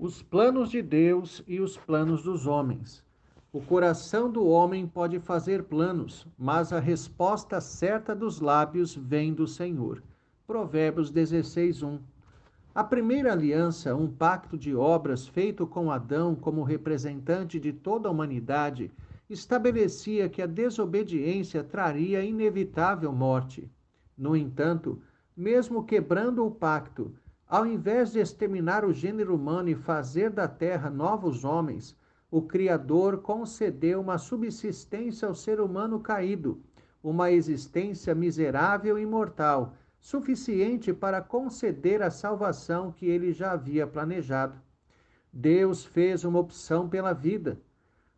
Os planos de Deus e os planos dos homens. O coração do homem pode fazer planos, mas a resposta certa dos lábios vem do Senhor. Provérbios 16:1. A primeira aliança, um pacto de obras feito com Adão como representante de toda a humanidade, estabelecia que a desobediência traria inevitável morte. No entanto, mesmo quebrando o pacto, ao invés de exterminar o gênero humano e fazer da terra novos homens, o Criador concedeu uma subsistência ao ser humano caído, uma existência miserável e mortal, suficiente para conceder a salvação que ele já havia planejado. Deus fez uma opção pela vida.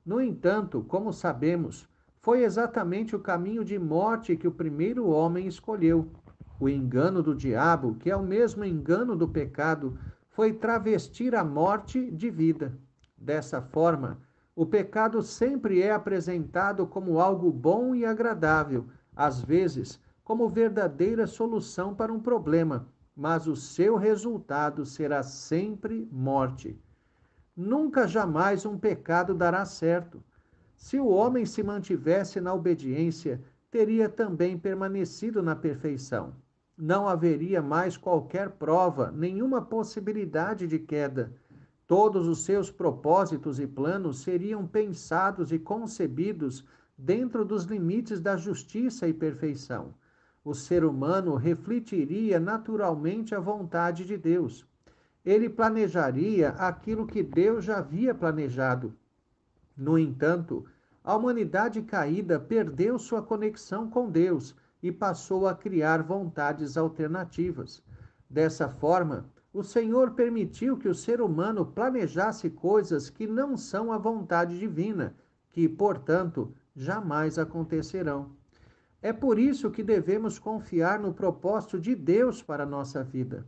No entanto, como sabemos, foi exatamente o caminho de morte que o primeiro homem escolheu. O engano do diabo, que é o mesmo engano do pecado, foi travestir a morte de vida. Dessa forma, o pecado sempre é apresentado como algo bom e agradável, às vezes como verdadeira solução para um problema, mas o seu resultado será sempre morte. Nunca jamais um pecado dará certo. Se o homem se mantivesse na obediência, teria também permanecido na perfeição. Não haveria mais qualquer prova, nenhuma possibilidade de queda. Todos os seus propósitos e planos seriam pensados e concebidos dentro dos limites da justiça e perfeição. O ser humano refletiria naturalmente a vontade de Deus. Ele planejaria aquilo que Deus já havia planejado. No entanto, a humanidade caída perdeu sua conexão com Deus e passou a criar vontades alternativas. Dessa forma, o Senhor permitiu que o ser humano planejasse coisas que não são a vontade divina, que, portanto, jamais acontecerão. É por isso que devemos confiar no propósito de Deus para a nossa vida.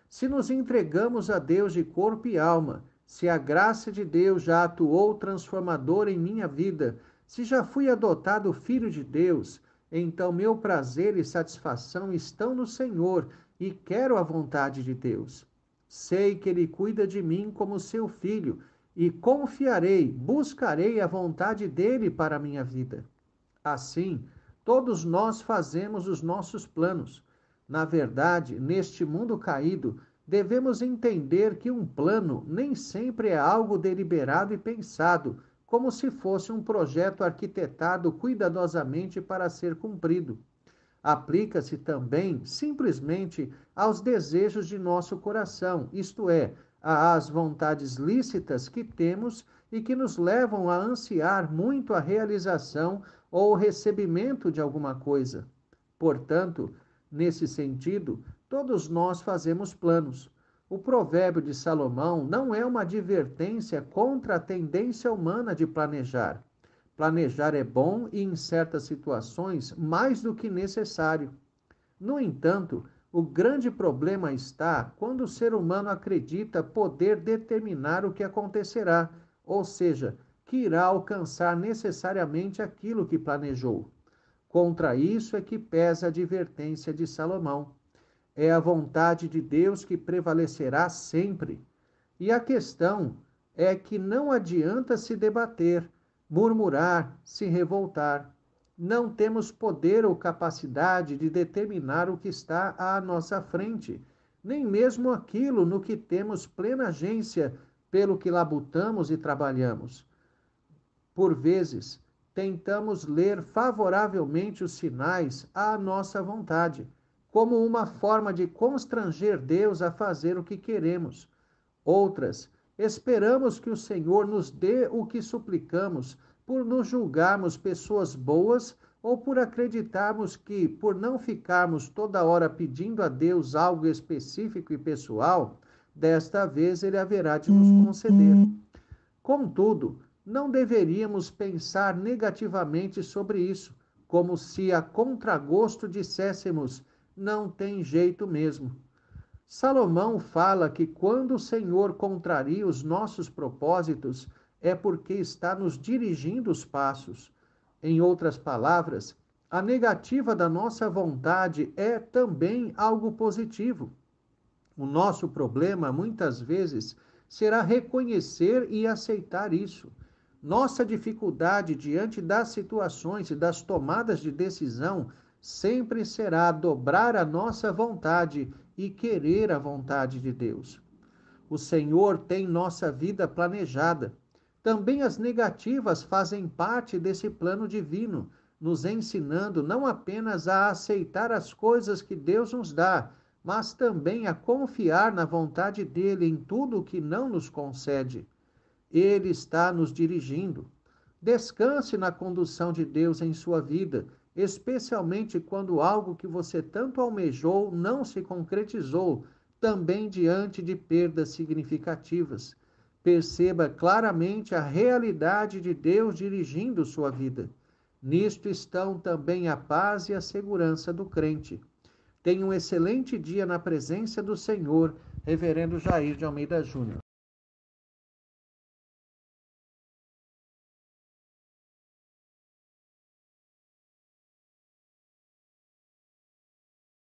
Se nos entregamos a Deus de corpo e alma, se a graça de Deus já atuou transformadora em minha vida, se já fui adotado filho de Deus, então meu prazer e satisfação estão no Senhor e quero a vontade de Deus. Sei que Ele cuida de mim como seu filho e confiarei, buscarei a vontade dEle para a minha vida. Assim, todos nós fazemos os nossos planos. Na verdade, neste mundo caído, devemos entender que um plano nem sempre é algo deliberado e pensado, como se fosse um projeto arquitetado cuidadosamente para ser cumprido. Aplica-se também simplesmente aos desejos de nosso coração, isto é, às vontades lícitas que temos e que nos levam a ansiar muito a realização ou o recebimento de alguma coisa. Portanto, nesse sentido, todos nós fazemos planos. O provérbio de Salomão não é uma advertência contra a tendência humana de planejar. Planejar é bom e, em certas situações, mais do que necessário. No entanto, o grande problema está quando o ser humano acredita poder determinar o que acontecerá, ou seja, que irá alcançar necessariamente aquilo que planejou. Contra isso é que pesa a advertência de Salomão. É a vontade de Deus que prevalecerá sempre. E a questão é que não adianta se debater, murmurar, se revoltar. Não temos poder ou capacidade de determinar o que está à nossa frente, nem mesmo aquilo no que temos plena agência pelo que labutamos e trabalhamos. Por vezes, tentamos ler favoravelmente os sinais à nossa vontade, como uma forma de constranger Deus a fazer o que queremos. Outras, esperamos que o Senhor nos dê o que suplicamos, por nos julgarmos pessoas boas ou por acreditarmos que, por não ficarmos toda hora pedindo a Deus algo específico e pessoal, desta vez Ele haverá de nos conceder. Contudo, não deveríamos pensar negativamente sobre isso, como se a contragosto disséssemos: não tem jeito mesmo. Salomão fala que quando o Senhor contraria os nossos propósitos, é porque está nos dirigindo os passos. Em outras palavras, a negativa da nossa vontade é também algo positivo. O nosso problema, muitas vezes, será reconhecer e aceitar isso. Nossa dificuldade diante das situações e das tomadas de decisão sempre será dobrar a nossa vontade e querer a vontade de Deus. O Senhor tem nossa vida planejada. Também as negativas fazem parte desse plano divino, nos ensinando não apenas a aceitar as coisas que Deus nos dá, mas também a confiar na vontade dele em tudo o que não nos concede. Ele está nos dirigindo. Descanse na condução de Deus em sua vida, especialmente quando algo que você tanto almejou não se concretizou, também diante de perdas significativas. Perceba claramente a realidade de Deus dirigindo sua vida. Nisto estão também a paz e a segurança do crente. Tenha um excelente dia na presença do Senhor, Reverendo Jair de Almeida Júnior.